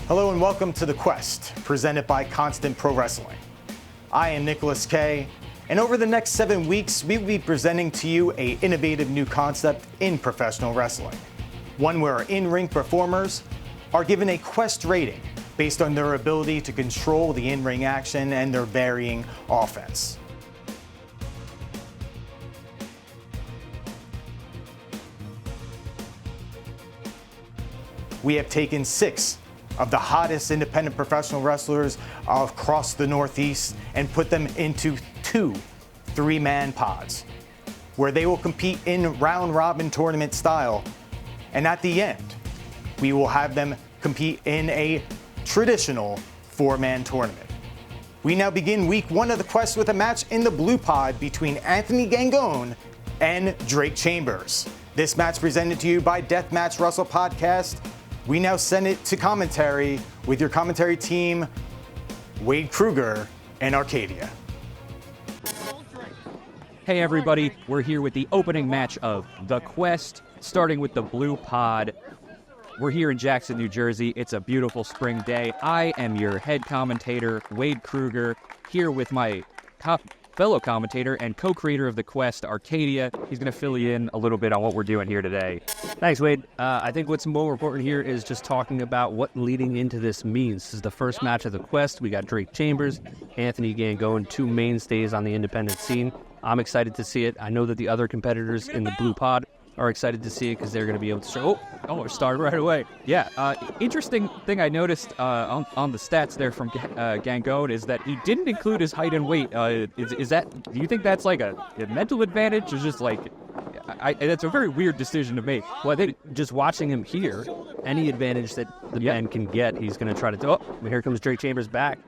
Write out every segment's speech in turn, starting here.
Hello and welcome to The Quest, presented by Constant Pro Wrestling. I am Nicholas K, and over the next 7 weeks, we will be presenting to you an innovative new concept in professional wrestling. One where our in-ring performers are given a Quest rating based on their ability to control the in-ring action and their varying offense. We have taken 6 of the hottest independent professional wrestlers across the Northeast and put them into 2 3-man pods, where they will compete in round-robin tournament style. And at the end, we will have them compete in a traditional 4-man tournament. We now begin week 1 of the Quest with a match in the blue pod between Anthony Gangone and Drake Chambers. This match presented to you by Deathmatch Wrestle Podcast. We now send it to commentary with your commentary team, Wade Kruger and Arcadia. Hey everybody, we're here with the opening match of The Quest, starting with the blue pod. We're here in Jackson, New Jersey. It's a beautiful spring day. I am your head commentator, Wade Kruger, here with my fellow commentator and co-creator of The Quest, Arcadia. He's going to fill you in a little bit on what we're doing here today. Thanks, Wade. I think what's more important here is just talking about what leading into this means. This is the first match of The Quest. We got Drake Chambers, Anthony Gangone, 2 mainstays on the independent scene. I'm excited to see it. I know that the other competitors in the blue pod are excited to see it because they're going to be able to show. Oh, it started right away. Yeah, interesting thing I noticed on the stats there from Gangone is that he didn't include his height and weight. Is that? Do you think that's like a mental advantage, or just like? That's a very weird decision to make. Well, I think just watching him here, any advantage that the man can get, he's going to try to. Oh, here comes Drake Chambers back.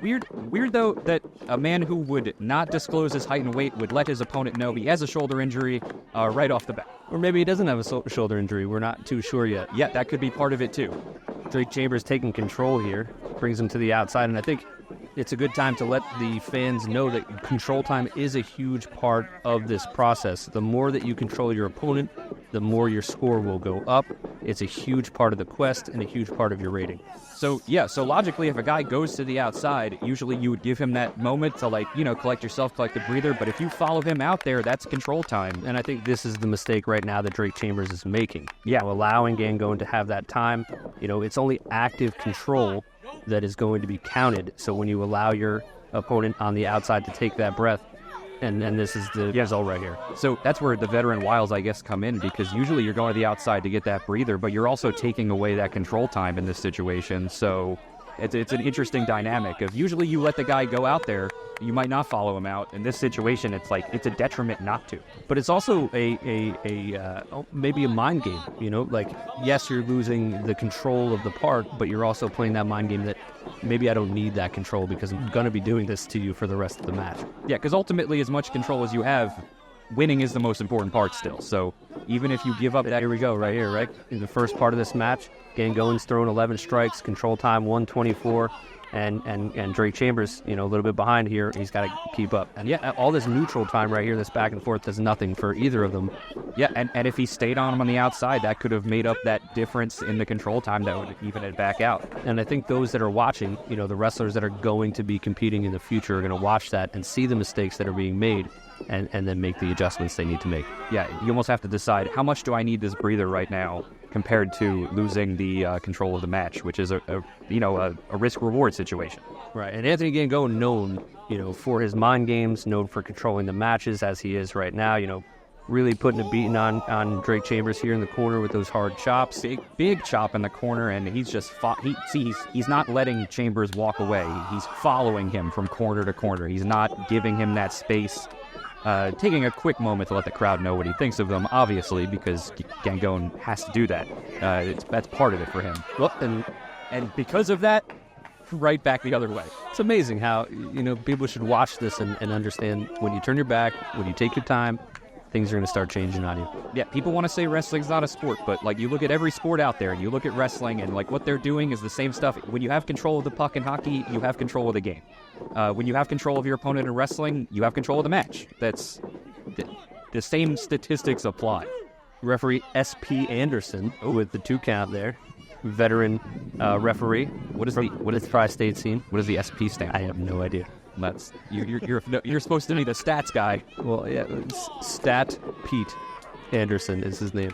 Weird though that a man who would not disclose his height and weight would let his opponent know he has a shoulder injury right off the bat. Or maybe he doesn't have a shoulder injury. We're not too sure yet. Yeah, that could be part of it too. Drake Chambers taking control here, brings him to the outside, and I think it's a good time to let the fans know that control time is a huge part of this process. The more that you control your opponent, the more your score will go up. It's a huge part of the quest and a huge part of your rating. So logically, if a guy goes to the outside, usually you would give him that moment to collect yourself, collect a breather. But if you follow him out there, that's control time. And I think this is the mistake right now that Drake Chambers is making. Yeah, allowing Gangone to have that time. It's only active control that is going to be counted. So when you allow your opponent on the outside to take that breath, and this is the result right here. So that's where the veteran wiles, I guess, come in, because usually you're going to the outside to get that breather, but you're also taking away that control time in this situation. So it's an interesting dynamic of usually you let the guy go out there, you might not follow him out. In this situation, it's like it's a detriment not to. But it's also maybe a mind game. Yes, you're losing the control of the part, but you're also playing that mind game that maybe I don't need that control because I'm going to be doing this to you for the rest of the match. Yeah, because ultimately, as much control as you have, winning is the most important part still. So even if you give up that... Here we go, right here, right? In the first part of this match, Gangone's thrown 11 strikes, control time 124, and Drake Chambers, a little bit behind here. He's got to keep up. And yeah, all this neutral time right here, this back and forth, does nothing for either of them. Yeah, and if he stayed on him on the outside, that could have made up that difference in the control time that would even it back out. And I think those that are watching, the wrestlers that are going to be competing in the future are going to watch that and see the mistakes that are being made and then make the adjustments they need to make. Yeah, you almost have to decide, how much do I need this breather right now compared to losing the control of the match, which is a risk-reward situation. Right, and Anthony Gangone known, for his mind games, known for controlling the matches as he is right now, really putting a beating on Drake Chambers here in the corner with those hard chops. Big chop in the corner, and he's just he's not letting Chambers walk away. He's following him from corner to corner. He's not giving him that space. Taking a quick moment to let the crowd know what he thinks of them, obviously, because Gangone has to do that. That's part of it for him. Well, and because of that, right back the other way. It's amazing how, people should watch this and understand when you turn your back, when you take your time, things are going to start changing on you. Yeah, people want to say wrestling's not a sport, but you look at every sport out there and you look at wrestling and what they're doing is the same stuff. When you have control of the puck in hockey, you have control of the game. When you have control of your opponent in wrestling, you have control of the match. That's the same statistics apply. Referee S.P. Anderson with the 2 count there. veteran referee. What is the tri-state scene? What does the SP stand for? I have no idea. That's you're supposed to be the stats guy. Well, yeah, Stat Pete Anderson is his name.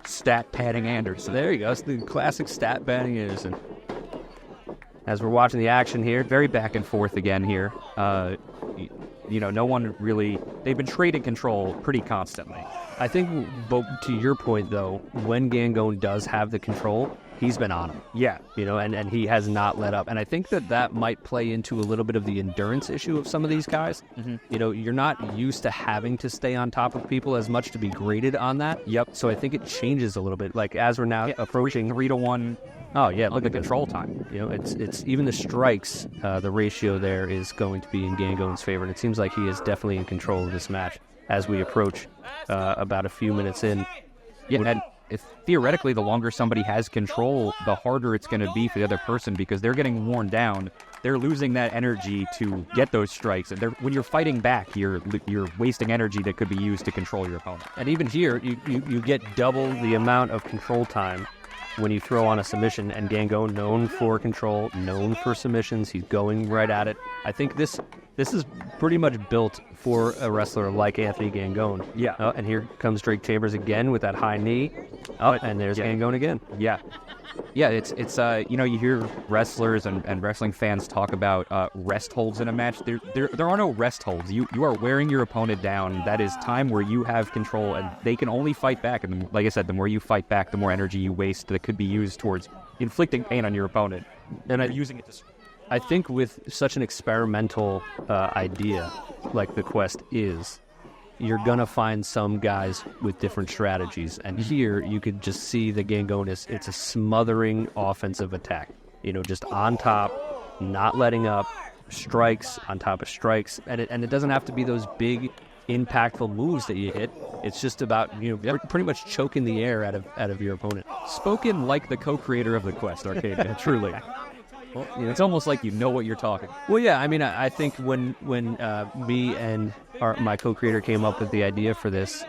Stat padding Anderson. There you go. It's the classic stat padding Anderson. As we're watching the action here, Very back and forth again here. No one really. They've been trading control pretty constantly. I think, but to your point though, when Gangone does have the control, he's been on him. Yeah. And he has not let up. And I think that might play into a little bit of the endurance issue of some of these guys. Mm-hmm. You're not used to having to stay on top of people as much to be graded on that. Yep. So I think it changes a little bit. Like as we're now approaching 3-1. Oh yeah, Look at control time. It's even the strikes. The ratio there is going to be in Gangone's favor, and it seems like he is definitely in control of this match as we approach about a few minutes in. Yeah, and theoretically, the longer somebody has control, the harder it's going to be for the other person because they're getting worn down. They're losing that energy to get those strikes, and when you're fighting back, you're wasting energy that could be used to control your opponent. And even here, you get double the amount of control time when you throw on a submission, and Gangone, known for control, known for submissions, he's going right at it. I think this is pretty much built for a wrestler like Anthony Gangone. Yeah. And here comes Drake Chambers again with that high knee. And there's Gangone again. Yeah. Yeah, it's you hear wrestlers and wrestling fans talk about rest holds in a match. There are no rest holds. You are wearing your opponent down. That is time where you have control, and they can only fight back. And like I said, the more you fight back, the more energy you waste that could be used towards inflicting pain on your opponent. And using it to. I think with such an experimental idea like the Quest is, you're going to find some guys with different strategies. And here you could just see the Gangone it's a smothering offensive attack. Just on top, not letting up, strikes on top of strikes. And it doesn't have to be those big, impactful moves that you hit. It's just about, pretty much choking the air out of your opponent. Spoken like the co-creator of the Quest, Arcadia, truly. Well, it's almost like you know what you're talking. Well, yeah, I mean, I think when me and my co-creator came up with the idea for this,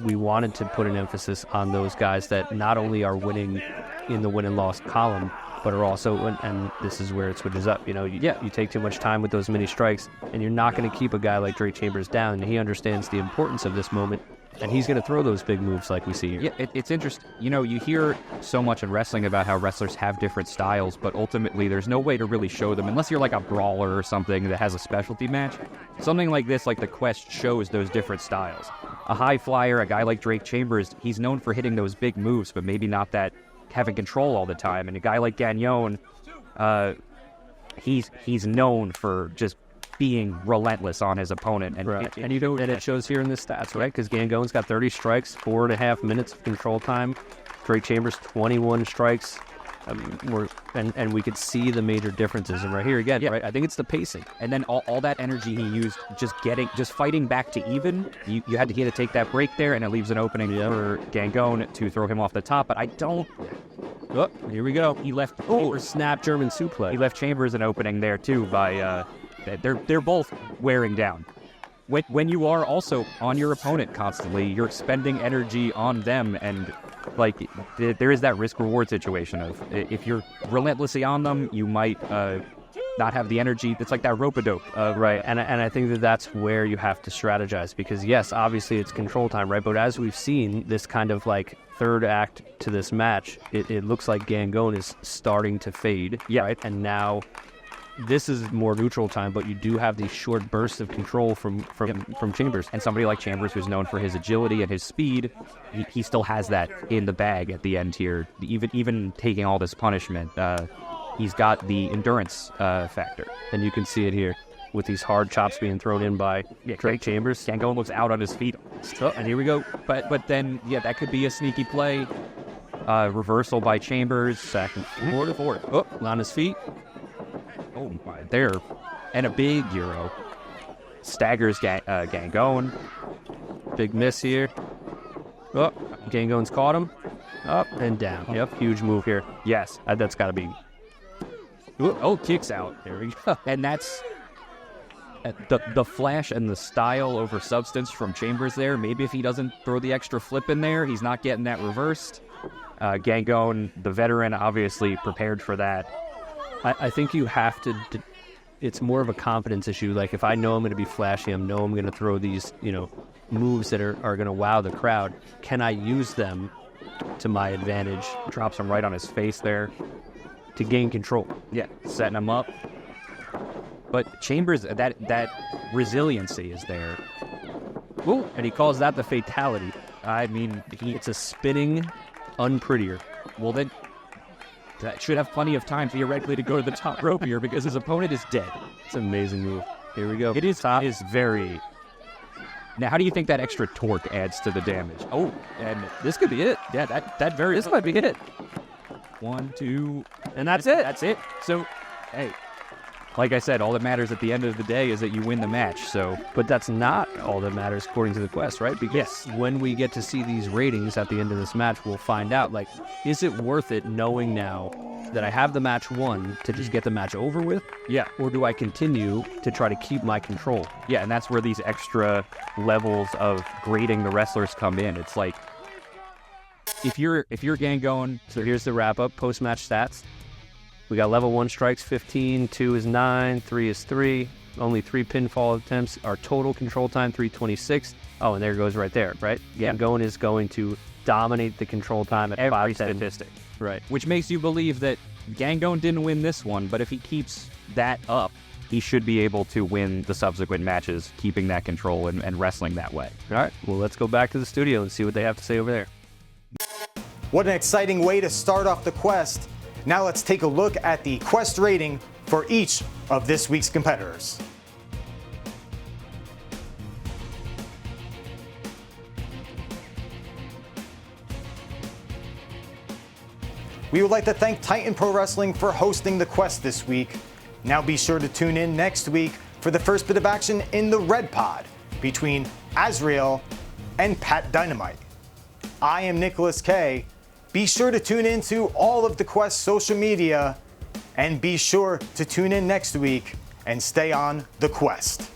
we wanted to put an emphasis on those guys that not only are winning in the win and loss column, but are also, and this is where it switches up, you take too much time with those mini strikes, and you're not going to keep a guy like Drake Chambers down, and he understands the importance of this moment, and he's going to throw those big moves like we see here. Yeah, it's interesting. You hear so much in wrestling about how wrestlers have different styles, but ultimately there's no way to really show them unless you're like a brawler or something that has a specialty match. Something like this, like the Quest, shows those different styles. A high flyer, a guy like Drake Chambers, he's known for hitting those big moves, but maybe not that having control all the time. And a guy like Gangone, he's known for just being relentless on his opponent. And, right. And it shows here in the stats, right? Because Gangone's got 30 strikes, 4.5 minutes of control time. Drake Chambers, 21 strikes. And we could see the major differences. And right here again, right? I think it's the pacing. And then all that energy he used just fighting back to even. You had to take that break there, and it leaves an opening for Gangone to throw him off the top. But I don't. Oh, here we go. He left. Snap German suplex. He left Chambers an opening there too by. They're both wearing down. When you are also on your opponent constantly, you're expending energy on them, and there is that risk-reward situation of if you're relentlessly on them, you might not have the energy. It's like that rope-a-dope. Right, and I think that's where you have to strategize, because yes, obviously it's control time, right? But as we've seen, this kind of third act to this match, it looks like Gangone is starting to fade. Yeah. Right? And now this is more neutral time, but you do have these short bursts of control from Chambers. And somebody like Chambers, who's known for his agility and his speed, he still has that in the bag at the end here. Even taking all this punishment, he's got the endurance factor. And you can see it here with these hard chops being thrown in by Drake Chambers. Gangone looks out on his feet. And here we go. But then, that could be a sneaky play. Reversal by Chambers. Second. 4-4. Oh, on his feet. Oh my, there. And a big Euro. Staggers Gangone. Big miss here. Oh, Gangone's caught him. Up and down. Yep, huge move here. Yes. That's got to be... Oh, kicks out. There we go. And that's... the flash and the style over substance from Chambers there. Maybe if he doesn't throw the extra flip in there, he's not getting that reversed. Gangone, the veteran, obviously prepared for that. I think you have to. It's more of a confidence issue. Like, if I know I'm going to be flashy, I know I'm going to throw these, moves that are going to wow the crowd. Can I use them to my advantage? Drops him right on his face there to gain control. Yeah, setting him up. But Chambers, that resiliency is there. Ooh, and he calls that the fatality. I mean, It's a spinning unprettier. Well, then that should have plenty of time theoretically to go to the top rope here because his opponent is dead. It's an amazing move. Here we go. It is very. Now, how do you think that extra torque adds to the damage? Oh, and this could be it. Yeah, this might be it. 1, 2, and that's it. That's it. So, hey, like I said, all that matters at the end of the day is that you win the match. So, but that's not all that matters according to the quest, right? Because when we get to see these ratings at the end of this match, we'll find out, like, is it worth it knowing now that I have the match won to just get the match over with? Yeah. Or do I continue to try to keep my control? Yeah, and that's where these extra levels of grading the wrestlers come in. It's like, if you're Gangone, so here's the wrap-up, post-match stats. We got level 1 strikes, 15, 2 is 9, 3 is 3, only 3 pinfall attempts. Our total control time, 326. Oh, and there it goes right there, right? Yeah. Gangone is going to dominate the control time at every 5-10. statistic. Right. Which makes you believe that Gangone didn't win this one, but if he keeps that up, he should be able to win the subsequent matches, keeping that control and wrestling that way. All right, well, let's go back to the studio and see what they have to say over there. What an exciting way to start off the quest. Now let's take a look at the quest rating for each of this week's competitors. We would like to thank Titan Pro Wrestling for hosting the quest this week. Now be sure to tune in next week for the first bit of action in the Red Pod between Azrael and Pat Dynamite. I am Nicholas K. Be sure to tune in to all of the Quest social media and be sure to tune in next week and stay on the quest.